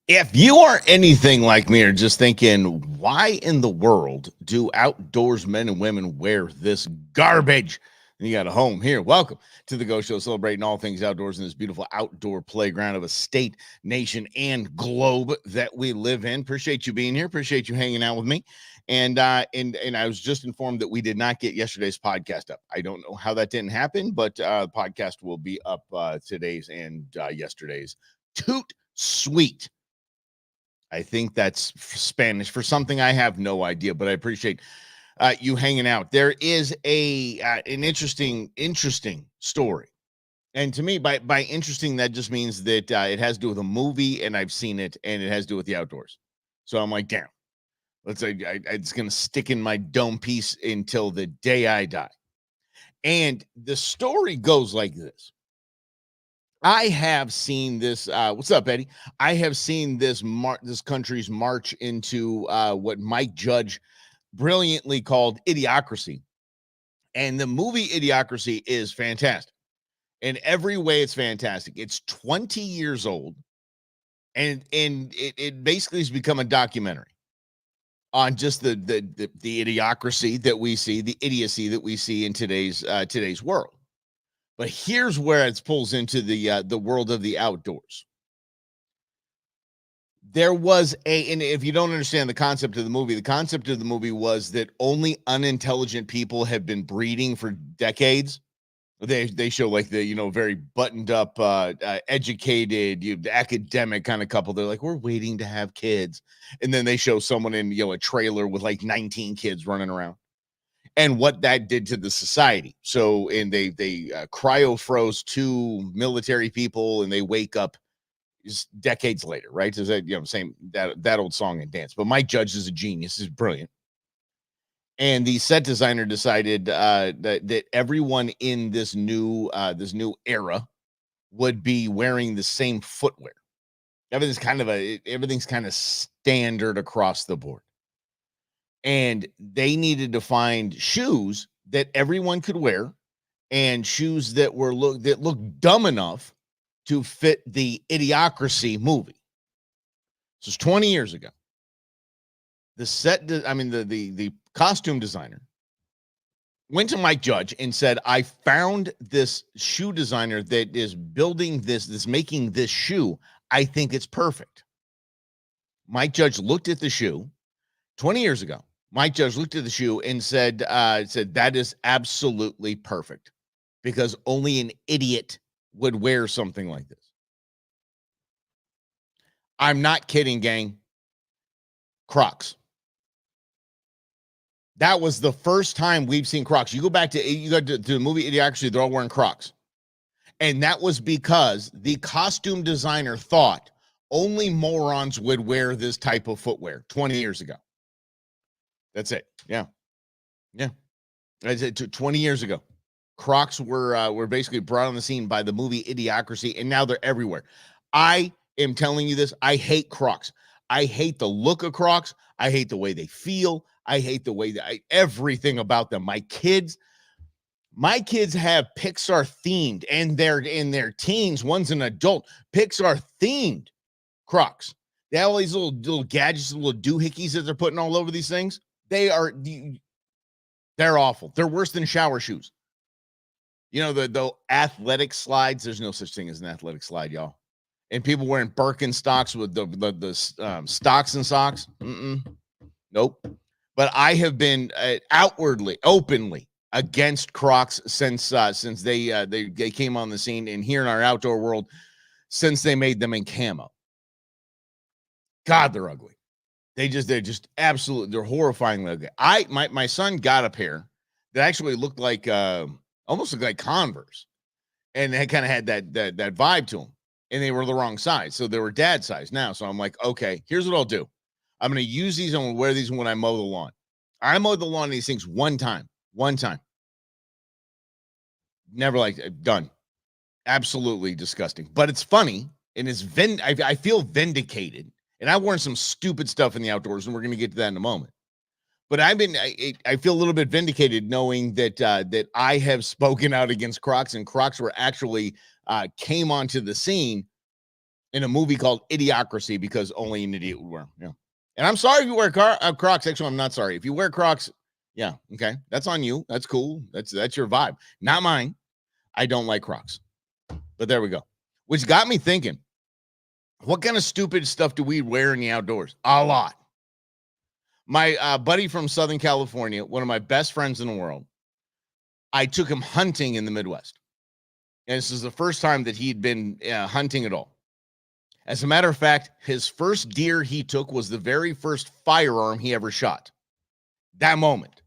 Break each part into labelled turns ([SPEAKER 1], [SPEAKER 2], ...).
[SPEAKER 1] If you are anything like me or just thinking, why in the world do outdoors men and women wear this garbage? And you got a home here. Welcome to the Go Show, celebrating all things outdoors in this beautiful outdoor playground of a state, nation, and globe that we live in. Appreciate you being here. Appreciate you hanging out with me. And I was just informed that we did not get yesterday's podcast up. I don't know how that didn't happen, but the podcast will be up today's and yesterday's. Toot sweet. I think that's Spanish for something I have no idea, but I appreciate you hanging out. There is an interesting story, and to me, by interesting, that just means that it has to do with a movie, and I've seen it, and it has to do with the outdoors. So I'm like, damn, let's say it's gonna stick in my dome piece until the day I die. And the story goes like this. I have seen this. What's up, Eddie? I have seen this country's march into what Mike Judge brilliantly called idiocracy, and the movie Idiocracy is fantastic in every way. It's fantastic. It's 20 years old, and it basically has become a documentary on just the idiocracy that we see, the idiocy that we see in today's world. But here's where it pulls into the world of the outdoors. There was and if you don't understand the concept of the movie was that only unintelligent people have been breeding for decades. They show like the very buttoned up, educated, academic kind of couple. They're like, we're waiting to have kids, and then they show someone in a trailer with like 19 kids running around. And what that did to the society. So, and they cryo froze two military people, and they wake up just decades later, right? Is that same that old song and dance? But Mike Judge is a genius, is brilliant. And the set designer decided that everyone in this new era would be wearing the same footwear. Everything's kind of standard across the board. And they needed to find shoes that everyone could wear, and shoes that looked dumb enough to fit the Idiocracy movie. This was 20 years ago. The costume designer went to Mike Judge and said, I found this shoe designer that is building making this shoe. I think it's perfect. Mike Judge looked at the shoe 20 years ago. Mike Judge looked at the shoe and said, that is absolutely perfect, because only an idiot would wear something like this. I'm not kidding, gang. Crocs. That was the first time we've seen Crocs. You go to the movie Idiocracy, they're all wearing Crocs. And that was because the costume designer thought only morons would wear this type of footwear 20 years ago. That's it. Yeah. Yeah. I said 20 years ago. Crocs were basically brought on the scene by the movie Idiocracy, and now they're everywhere. I am telling you this. I hate Crocs. I hate the look of Crocs. I hate the way they feel. I hate the way everything about them. My kids have Pixar themed, and they're in their teens. One's an adult. Pixar themed Crocs. They have all these little gadgets, little doohickeys that they're putting all over these things. They're awful. They're worse than shower shoes. The athletic slides. There's no such thing as an athletic slide, y'all. And people wearing Birkenstocks with the stocks and socks. Nope. But I have been outwardly, openly against Crocs since they came on the scene, and here in our outdoor world, since they made them in camo. God, they're ugly. They're just absolutely, they're horrifyingly ugly. My son got a pair that actually looked like almost looked like Converse, and they kind of had that vibe to them, and they were the wrong size, so they were dad size now. So I'm like, okay, here's what I'll do. I'm going to use these. I'm going to wear these when I mow the lawn. I mowed the lawn of these things one time. Never liked it. Done. Absolutely disgusting. But it's funny, and I feel vindicated. And I've worn some stupid stuff in the outdoors, and we're going to get to that in a moment. But I feel a little bit vindicated knowing that I have spoken out against Crocs, and Crocs were actually came onto the scene in a movie called Idiocracy because only an idiot would wear them. Yeah. And I'm sorry if you wear Crocs. Actually, I'm not sorry. If you wear Crocs, yeah, okay. That's on you. That's cool. That's your vibe. Not mine. I don't like Crocs. But there we go. Which got me thinking, what kind of stupid stuff do we wear in the outdoors? A lot. My buddy from Southern California, one of my best friends in the world, I took him hunting in the Midwest. And this is the first time that he'd been hunting at all. As a matter of fact, his first deer he took was the very first firearm he ever shot. That moment.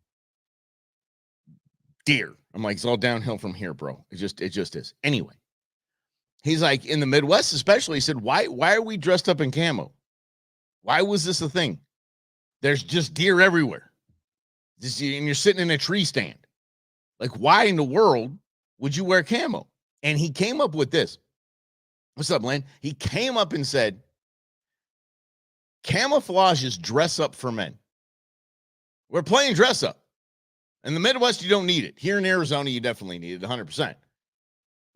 [SPEAKER 1] Deer. I'm like, it's all downhill from here, bro. It just is. Anyway, he's like, in the Midwest especially, he said, why are we dressed up in camo? Why was this a thing? There's just deer everywhere. And you're sitting in a tree stand. Like, why in the world would you wear camo? And he came up with this. What's up, Len? He came up and said, camouflage is dress up for men. We're playing dress up. In the Midwest, you don't need it. Here in Arizona, you definitely need it 100%.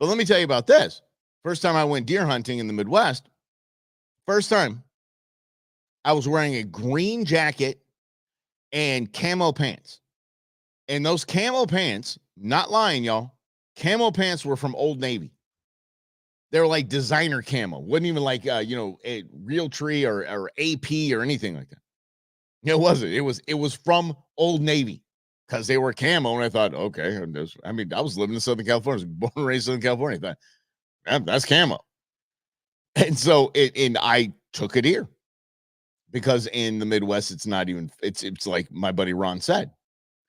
[SPEAKER 1] But let me tell you about this. First time I went deer hunting in the Midwest, first time, I was wearing a green jacket and camo pants. And those camo pants, not lying, y'all, camo pants were from Old Navy. They were like designer camo. Wasn't even like, a Real Tree or AP or anything like that. It wasn't. It was from Old Navy because they were camo. And I thought, okay. I was living in Southern California. I was born and raised in Southern California. I thought, that's camo. And so I took a deer because in the Midwest, it's not even, it's like my buddy Ron said,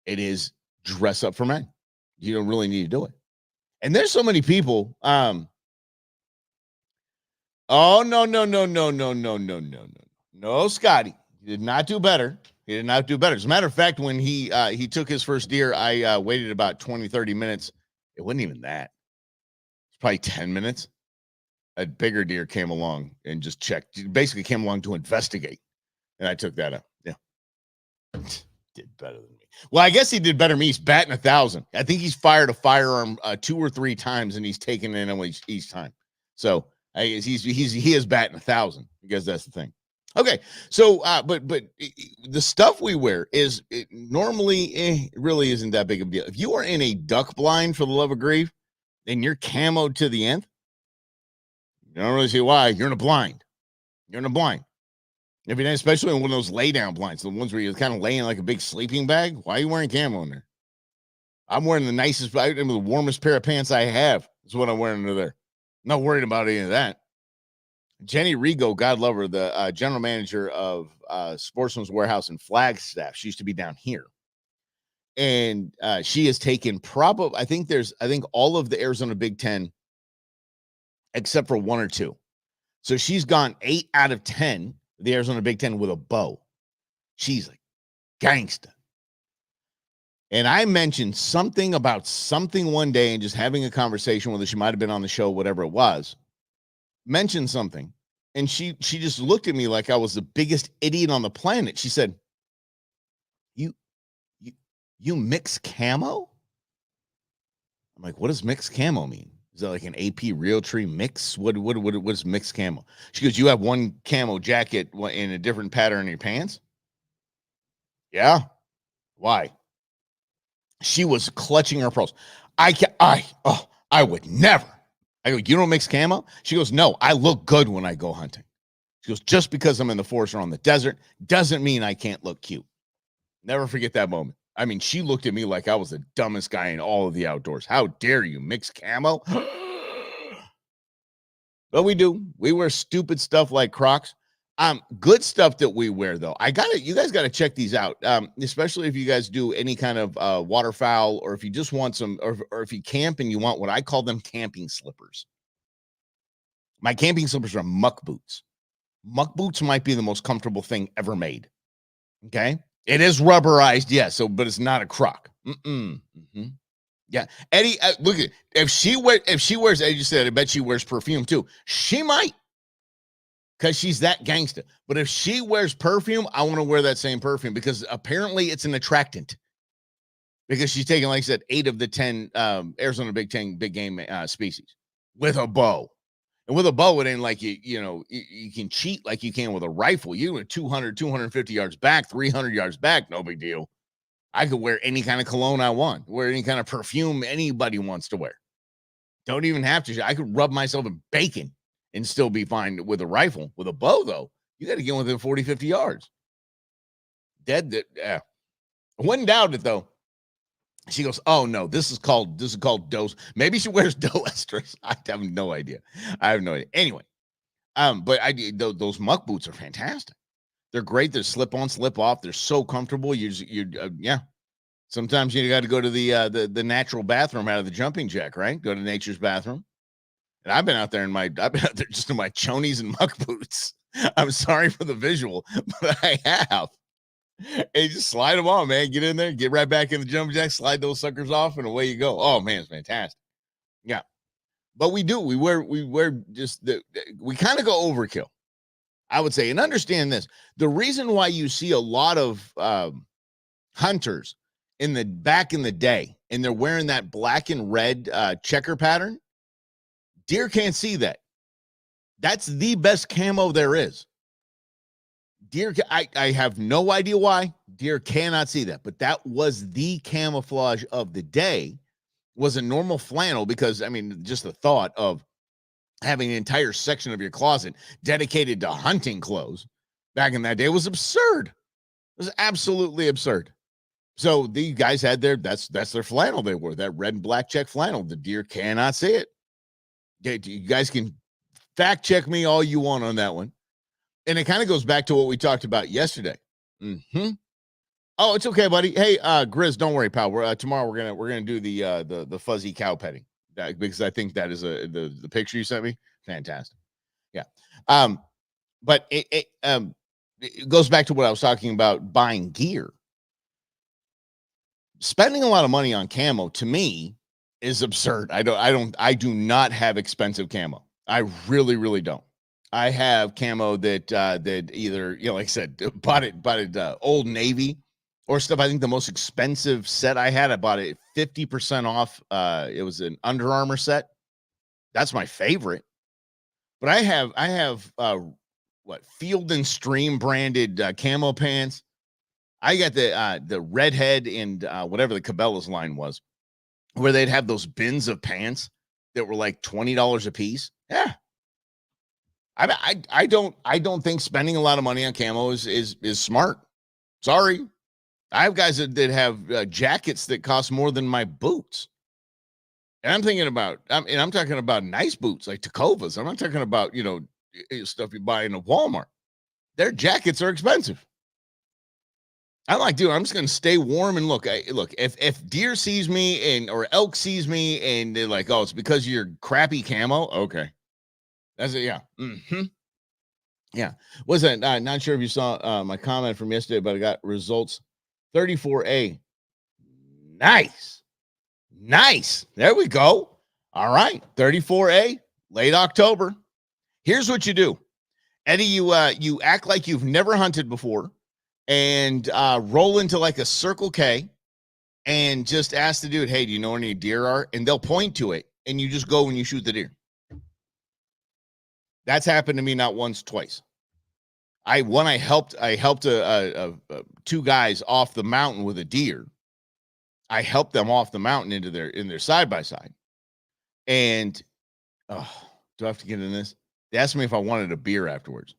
[SPEAKER 1] it is dress up for men. You don't really need to do it. And there's so many people, oh, no, Scotty. He did not do better. He did not do better. As a matter of fact, when he took his first deer, I waited about 20, 30 minutes. It wasn't even that. It's probably 10 minutes. A bigger deer came along and just checked. Basically came along to investigate. And I took that up. Yeah. Did better than me. Well, I guess he did better than me. He's batting 1,000. I think he's fired a firearm 2 or 3 times, and he's taken it in each time. So he is batting 1,000 because that's the thing. Okay, so but the stuff we wear is normally it really isn't that big of a deal. If you are in a duck blind for the love of grief, and you're camoed to the nth, you don't really see why. You're in a blind. You're in a blind. If you're especially in one of those lay down blinds, the ones where you're kind of laying like a big sleeping bag. Why are you wearing camo in there? I'm wearing the warmest pair of pants I have. That's what I'm wearing under there. I'm not worried about any of that. Jenny Rigo, God love her, the general manager of Sportsman's Warehouse in Flagstaff. She used to be down here. And she has taken I think all of the Arizona Big Ten, except for 1 or 2. So she's gone 8 out of 10, the Arizona Big Ten, with a bow. She's like gangsta. And I mentioned something about something one day and just having a conversation with her. She might have been on the show, whatever it was. Mentioned something, and she just looked at me like I was the biggest idiot on the planet. She said, you mix camo? I'm like, what does mixed camo mean? Is that like an AP Real Tree mix? What is mixed camo? She goes, you have one camo jacket in a different pattern in your pants? Yeah. Why? She was clutching her pearls. I would never. I go, you don't mix camo? She goes, no, I look good when I go hunting. She goes, just because I'm in the forest or on the desert doesn't mean I can't look cute. Never forget that moment. I mean, she looked at me like I was the dumbest guy in all of the outdoors. How dare you mix camo? But we do. We wear stupid stuff like Crocs. Good stuff that we wear, though. You guys got to check these out. Especially if you guys do any kind of waterfowl, or if you just want some, or if you camp and you want what I call them camping slippers. My camping slippers are muck boots. Muck boots might be the most comfortable thing ever made. Okay. It is rubberized. Yes. But it's not a croc. Mm-hmm. Yeah. Eddie, look at, if she wears, as you said, I bet she wears perfume too. She might. Because she's that gangsta. But if she wears perfume, I want to wear that same perfume because apparently it's an attractant. Because she's taken, like I said, 8 of the 10 Arizona Big Ten big game species with a bow. And with a bow, it ain't like you can cheat like you can with a rifle. You were 200, 250 yards back, 300 yards back, no big deal. I could wear any kind of cologne I want, wear any kind of perfume anybody wants to wear. Don't even have to. I could rub myself in bacon and still be fine with a rifle. With a bow, though, you got to get within 40, 50 yards. Dead. I wouldn't doubt it, though. She goes, "Oh no, this is called dose." Maybe she wears doe esters. I have no idea. I have no idea. Anyway, but those muck boots are fantastic. They're great. They're slip on, slip off. They're so comfortable. Yeah. Sometimes you got to go to the natural bathroom out of the jumping jack, right? Go to nature's bathroom. And I've been out there just in my chonies and muck boots. I'm sorry for the visual, but I have. And just slide them on, man. Get in there, get right back in the jumping jack, slide those suckers off, and away you go. Oh man, it's fantastic. Yeah. But we wear just we kind of go overkill, I would say. And understand this. The reason why you see a lot of hunters back in the day, and they're wearing that black and red checker pattern, deer can't see that. That's the best camo there is. Deer, I have no idea why. Deer cannot see that, but that was the camouflage of the day, was a normal flannel, because, I mean, just the thought of having an entire section of your closet dedicated to hunting clothes back in that day was absurd. It was absolutely absurd. So these guys had that's their flannel they wore, that red and black check flannel. The deer cannot see it. You guys can fact check me all you want on that one. And it kind of goes back to what we talked about yesterday. Oh, it's okay, buddy. Hey, Grizz, don't worry, pal. Tomorrow we're gonna do the fuzzy cow petting, because I think that is the picture you sent me. Fantastic. Yeah. But it goes back to what I was talking about, buying gear. Spending a lot of money on camo, to me, is absurd. I do not have expensive camo. I really, really don't. I have camo that either, like I said, bought it Old Navy or stuff. I think the most expensive set I bought it 50% off. It was an Under Armour set. That's my favorite. But I have Field and Stream branded camo pants. I got the Redhead and whatever the Cabela's line was, where they'd have those bins of pants that were like $20 a piece. Yeah. I don't think spending a lot of money on camo is smart. Sorry. I have guys that have jackets that cost more than my boots. And I'm thinking about, I'm talking about nice boots like Tacovas. I'm not talking about, stuff you buy in a Walmart. Their jackets are expensive. I'm like, dude, I'm just going to stay warm. And look, if deer sees me or elk sees me and they're like, oh, it's because of your crappy camo. Okay. That's it. Yeah. Yeah. Was that not sure if you saw my comment from yesterday, but I got results 34A. Nice. There we go. All right. 34A, late October. Here's what you do. Eddie, you act like you've never hunted before and roll into like a Circle K and just ask the dude, hey, do you know where any deer are? And they'll point to it and you just go and you shoot the deer. That's happened to me not once, twice. I helped two guys off the mountain with a deer. I helped them off the mountain in their side by side. And do I have to get in this? They asked me if I wanted a beer afterwards.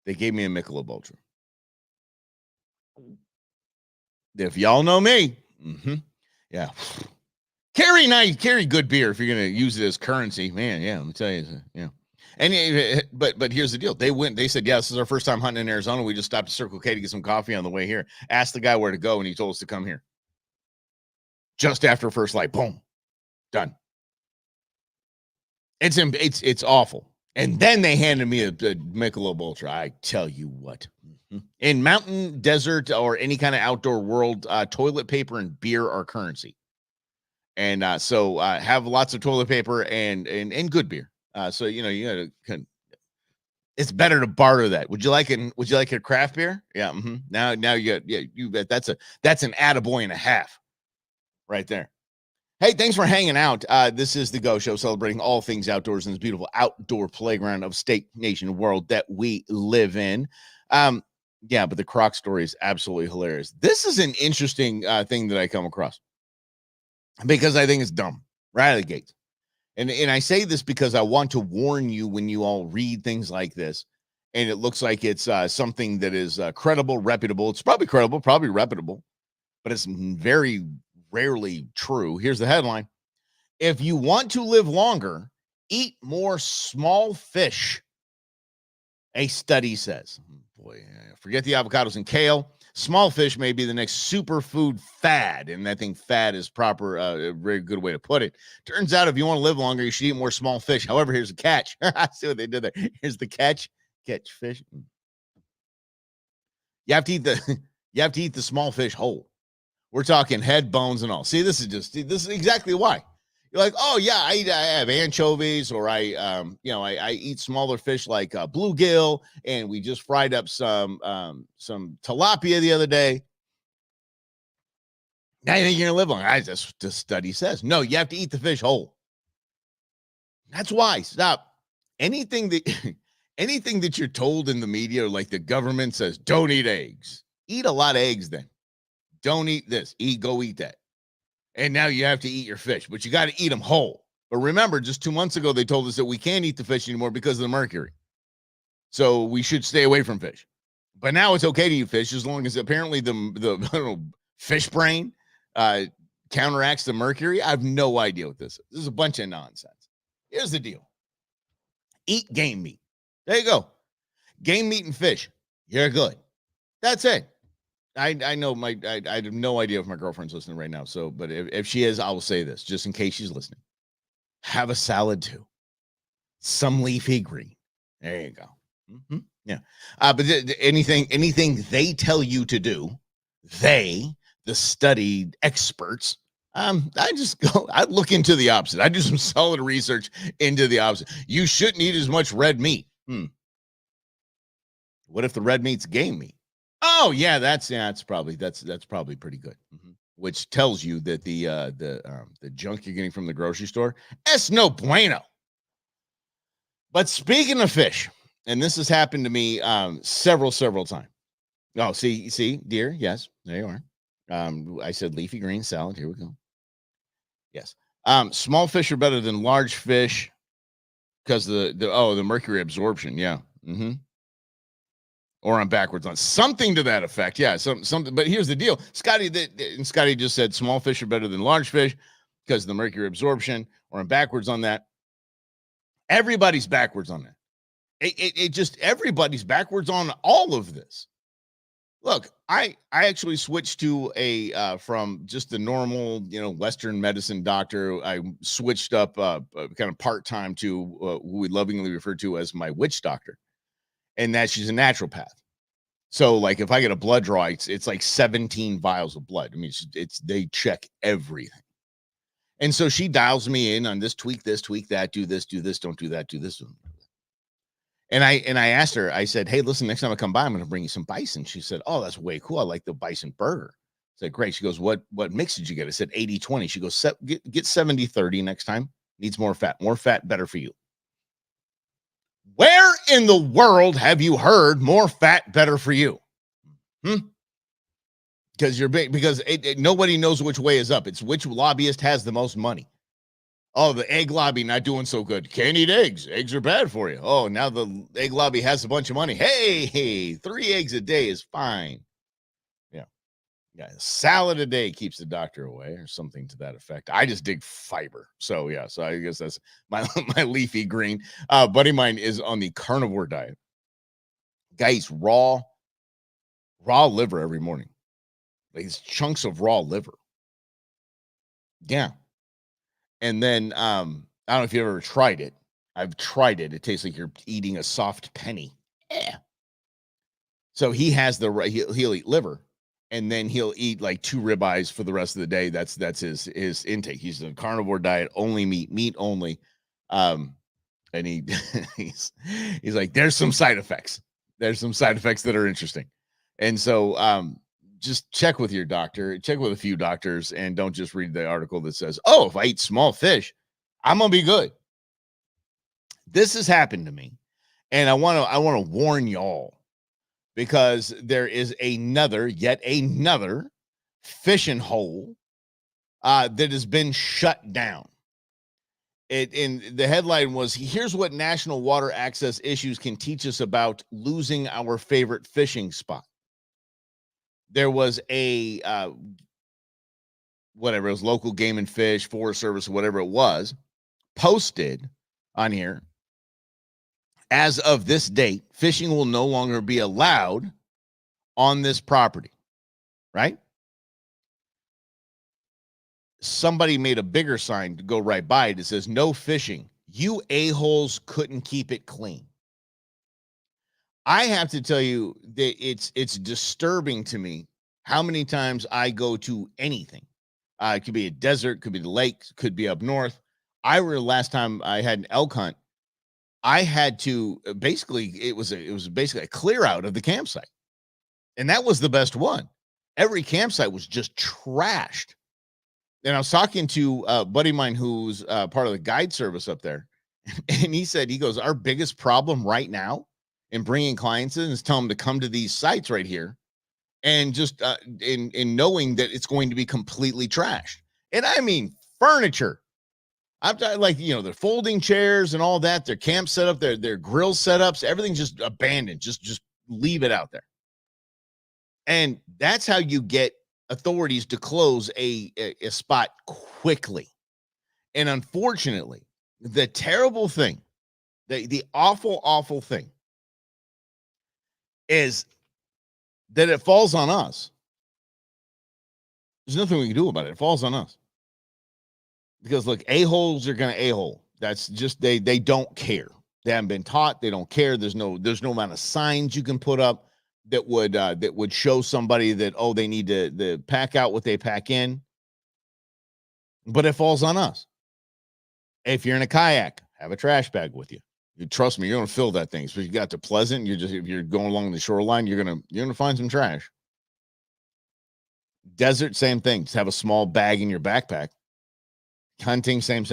[SPEAKER 1] They gave me a Michelob Ultra. If y'all know me, yeah. Carry good beer if you're gonna use it as currency, man. Yeah, let me tell you, yeah. And but here's the deal. They said, yeah, this is our first time hunting in Arizona. We just stopped at Circle K to get some coffee on the way here. Asked the guy where to go, and he told us to come here. Just after first light, boom, done. It's awful. And then they handed me a Michelob Ultra. I tell you what. In mountain, desert, or any kind of outdoor world, toilet paper and beer are currency. And so have lots of toilet paper and good beer. So you gotta. It's better to barter that. Would you like a craft beer? Yeah. Now you bet. That's an attaboy and a half, right there. Hey, thanks for hanging out. This is the Go Show, celebrating all things outdoors in this beautiful outdoor playground of state, nation, world that we live in. Um, yeah, but the Croc story is absolutely hilarious. This is an interesting thing that I come across because I think it's dumb right out of the gate. And I say this because I want to warn you when you all read things like this, and it looks like it's something that is credible, reputable. It's probably credible, probably reputable, but it's very rarely true. Here's the headline: if you want to live longer, eat more small fish, a study says. Boy, forget the avocados and kale. Small fish may be the next superfood fad. And I think fad is proper, a very good way to put it. Turns out if you want to live longer, you should eat more small fish. However, here's the catch. See what they did there. Here's the catch. Catch fish. You have to eat the you have to eat the small fish whole. We're talking head, bones, and all. See, this is exactly why. You're like, oh yeah, I have anchovies, or I eat smaller fish like bluegill, and we just fried up some tilapia the other day. Now you think you're gonna live long? That's the study says. No, you have to eat the fish whole. That's why. Stop. Anything that anything that you're told in the media, or like the government says, don't eat eggs. Eat a lot of eggs then. Don't eat this. Go eat that. And now you have to eat your fish, but you got to eat them whole. But remember, just 2 months ago, they told us that we can't eat the fish anymore because of the mercury. So we should stay away from fish. But now it's okay to eat fish as long as apparently the I don't know, fish brain counteracts the mercury. I have no idea what this is. This is a bunch of nonsense. Here's the deal: eat game meat. There you go. Game meat and fish. You're good. That's it. I know I have no idea if my girlfriend's listening right now. So, but if she is, I will say this just in case she's listening. Have a salad too. Some leafy green. There you go. Yeah. But anything they tell you to do, the studied experts, I look into the opposite. I do some solid research into the opposite. You shouldn't eat as much red meat. What if the red meat's game meat? Oh yeah, that's probably pretty good. Which tells you that the junk you're getting from the grocery store, es no bueno. But speaking of fish, and this has happened to me several times. Oh, see, dear, yes, there you are. I said leafy green salad. Here we go. Yes. Small fish are better than large fish because the mercury absorption. Yeah. Or I'm backwards on something to that effect. Yeah, something. But here's the deal: Scotty just said small fish are better than large fish because of the mercury absorption. Or I'm backwards on that. Everybody's backwards on that. It just everybody's backwards on all of this. Look, I actually switched to a from just the normal Western medicine doctor. I switched up kind of part time to who we lovingly refer to as my witch doctor. And that she's a naturopath. So like if I get a blood draw, it's like 17 vials of blood. I mean, they check everything. And so she dials me in on this, tweak that, do this, don't do that, do this. And I asked her, I said, hey, listen, next time I come by, I'm going to bring you some bison. She said, oh, that's way cool. I like the bison burger. I said, great. She goes, what mix did you get? I said, 80-20. She goes, get 70-30 next time. Needs more fat, better for you. Where in the world have you heard more fat, better for you? Because nobody knows which way is up. It's which lobbyist has the most money. Oh, the egg lobby not doing so good. Can't eat eggs. Eggs are bad for you. Oh, now the egg lobby has a bunch of money. Hey, 3 eggs a day is fine. Yeah, a salad a day keeps the doctor away, or something to that effect. I just dig fiber. So yeah, so I guess that's my leafy green. Buddy mine is on the carnivore diet. Guys, raw liver every morning. Like these chunks of raw liver. Yeah. And then I don't know if you've ever tried it. I've tried it. It tastes like you're eating a soft penny. Yeah. So he has he'll eat liver. And then he'll eat like 2 ribeyes for the rest of the day. That's his intake. He's a carnivore diet, only meat only. And he's like, there's some side effects. There's some side effects that are interesting. And so just check with your doctor, check with a few doctors, and don't just read the article that says, oh, if I eat small fish, I'm gonna be good. This has happened to me, and I want to warn y'all, because there is yet another fishing hole that has been shut down. And the headline was, here's what national water access issues can teach us about losing our favorite fishing spot. There was a whatever, it was local game and fish, Forest Service, whatever it was, posted on here. As of this date, fishing will no longer be allowed on this property, right? Somebody made a bigger sign to go right by it. It says, no fishing. You a-holes couldn't keep it clean. I have to tell you that it's disturbing to me how many times I go to anything. It could be a desert, could be the lake, could be up north. I remember last time I had an elk hunt, I had to basically, it was basically a clear out of the campsite. And that was the best one. Every campsite was just trashed. And I was talking to a buddy of mine who's part of the guide service up there. And he said, he goes, our biggest problem right now in bringing clients in is telling them to come to these sites right here. And just in knowing that it's going to be completely trashed. And I mean, furniture. I'm talking like, the folding chairs and all that, their camp setup, their grill setups, everything's just abandoned. Just leave it out there. And that's how you get authorities to close a spot quickly. And unfortunately, the terrible thing, the awful thing is that it falls on us. There's nothing we can do about it. It falls on us. Because look, a-holes are going to a-hole. That's just, they don't care. They haven't been taught. They don't care. There's no amount of signs you can put up that would show somebody that, oh, they need to pack out what they pack in. But it falls on us. If you're in a kayak, have a trash bag with you. Trust me, you're going to fill that thing. So you got to Pleasant, if you're going along the shoreline, you're going to find some trash. Desert, same thing. Just have a small bag in your backpack. Hunting, same.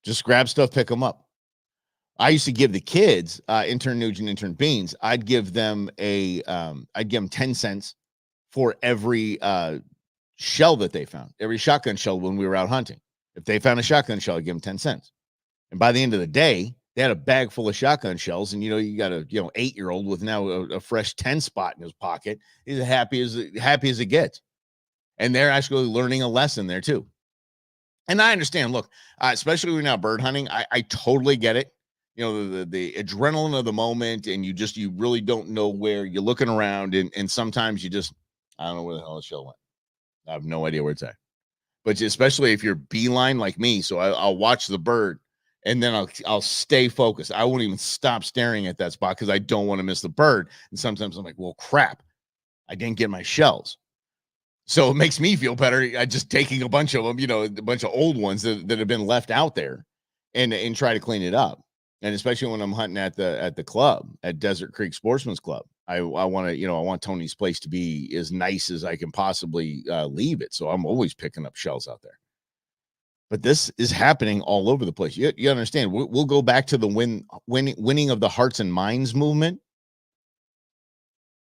[SPEAKER 1] Just grab stuff, pick them up. I used to give the kids, intern Nugent, intern Beans, I'd give them 10 cents for every shell that they found, every shotgun shell when we were out hunting. If they found a shotgun shell, I'd give them 10 cents. And by the end of the day, they had a bag full of shotgun shells, and you got a 8-year-old with now a fresh 10 spot in his pocket. He's as happy as it gets. And they're actually learning a lesson there too. And I understand, look, especially when you're now bird hunting, I totally get it. The adrenaline of the moment, and you really don't know where you're looking around. And sometimes I don't know where the hell the shell went. I have no idea where it's at. But especially if you're beeline like me, so I'll watch the bird, and then I'll stay focused. I won't even stop staring at that spot because I don't want to miss the bird. And sometimes I'm like, well, crap, I didn't get my shells. So it makes me feel better. I just taking a bunch of them, a bunch of old ones that have been left out there, and try to clean it up. And especially when I'm hunting at the club, at Desert Creek Sportsman's Club, I want to, I want Tony's place to be as nice as I can possibly leave it. So I'm always picking up shells out there. But this is happening all over the place. You understand? We'll go back to the winning of the hearts and minds movement.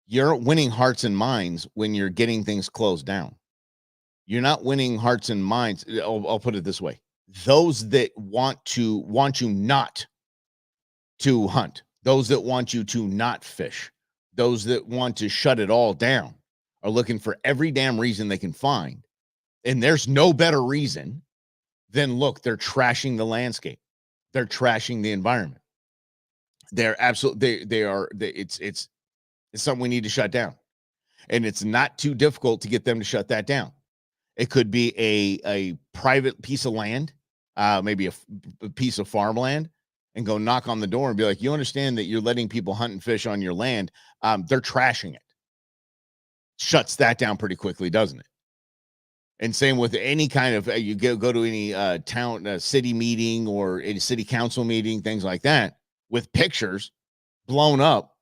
[SPEAKER 1] You're winning hearts and minds when you're getting things closed down. You're not winning hearts and minds. I'll put it this way. Those that want you not to hunt, those that want you to not fish, those that want to shut it all down are looking for every damn reason they can find. And there's no better reason than, look, they're trashing the landscape. They're trashing the environment. They're absolutely, it's something we need to shut down. And it's not too difficult to get them to shut that down. It could be a private piece of land, maybe a piece of farmland, and go knock on the door and be like, you understand that you're letting people hunt and fish on your land. They're trashing it. Shuts that down pretty quickly, doesn't it? And same with any kind of, you go to any town, city meeting or a city council meeting, things like that, with pictures blown up.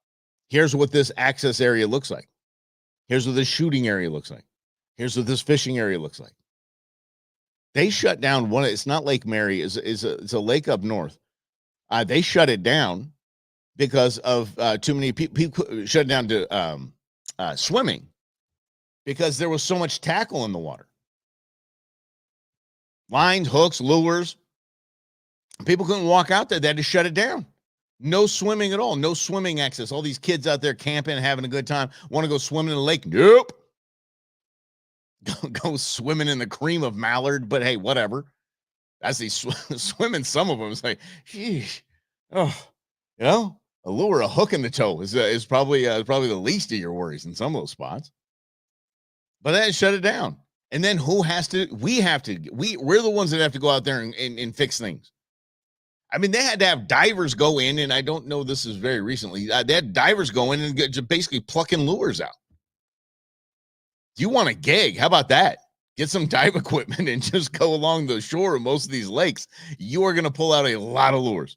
[SPEAKER 1] Here's what this access area looks like. Here's what this shooting area looks like. Here's what this fishing area looks like. They shut down one. It's not Lake Mary. It's a lake up north. They shut it down because of too many people shut down to swimming because there was so much tackle in the water. Lines, hooks, lures. People couldn't walk out there. They had to shut it down. No swimming at all. No swimming access. All these kids out there camping, having a good time, want to go swimming in the lake. Nope. Go swimming in the cream of mallard, but hey, whatever. As they swimming, some of them, it's like, sheesh. Oh, a lure, a hook in the toe is probably the least of your worries in some of those spots. But then shut it down. And then who has to? We're the ones that have to go out there and fix things. I mean, they had to have divers go in, and I don't know this is very recently. They had divers go in and just basically plucking lures out. You want a gig? How about that? Get some dive equipment and just go along the shore of most of these lakes. You are going to pull out a lot of lures.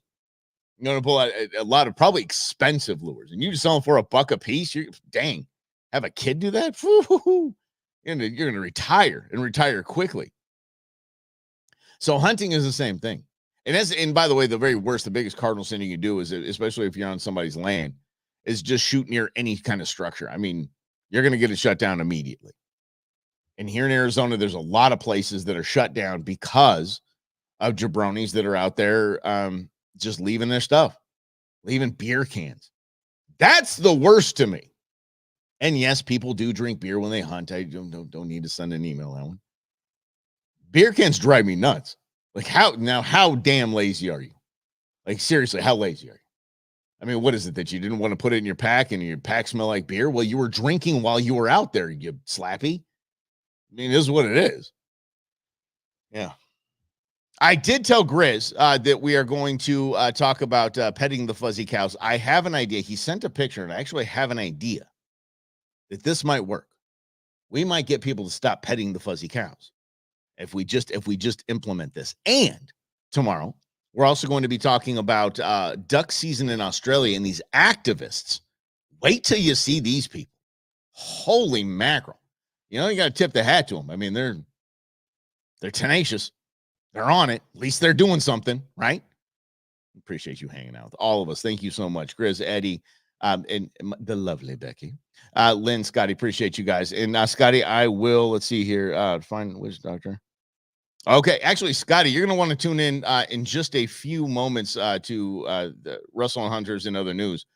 [SPEAKER 1] You're going to pull out a lot of probably expensive lures, and you just sell them for $1 a piece. Dang, have a kid do that? You're going to retire and retire quickly. So hunting is the same thing. And by the way, the biggest cardinal sin you can do is, especially if you're on somebody's land, is just shoot near any kind of structure. I mean, you're going to get it shut down immediately. And here in Arizona, there's a lot of places that are shut down because of jabronis that are out there just leaving their stuff, leaving beer cans. That's the worst to me. And yes, people do drink beer when they hunt. I don't need to send an email that one. Beer cans drive me nuts. Like how damn lazy are you? Like seriously, how lazy are you? I mean, what is it that you didn't want to put it in your pack and your pack smell like beer? Well, you were drinking while you were out there, you slappy. I mean, this is what it is. Yeah. I did tell Grizz that we are going to talk about petting the fuzzy cows. I have an idea. He sent a picture, and I actually have an idea that this might work. We might get people to stop petting the fuzzy cows if we just implement this. And tomorrow, we're also going to be talking about duck season in Australia and these activists. Wait till you see these people. Holy mackerel. You got to tip the hat to them. I mean, they're tenacious. They're on it. At least they're doing something, right? Appreciate you hanging out with all of us. Thank you so much, Grizz, Eddie, and the lovely Becky. Lynn, Scotty, appreciate you guys. And Scotty, I will, let's see here, find which doctor. Okay, actually, Scotty, you're going to want to tune in just a few moments to the Russell and Hunters and other news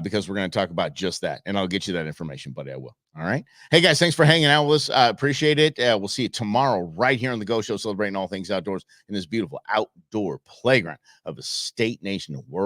[SPEAKER 1] because we're going to talk about just that. And I'll get you that information, buddy. I will. All right. Hey, guys, thanks for hanging out with us. Appreciate it. We'll see you tomorrow right here on the Go Show, celebrating all things outdoors in this beautiful outdoor playground of a state, nation, and world.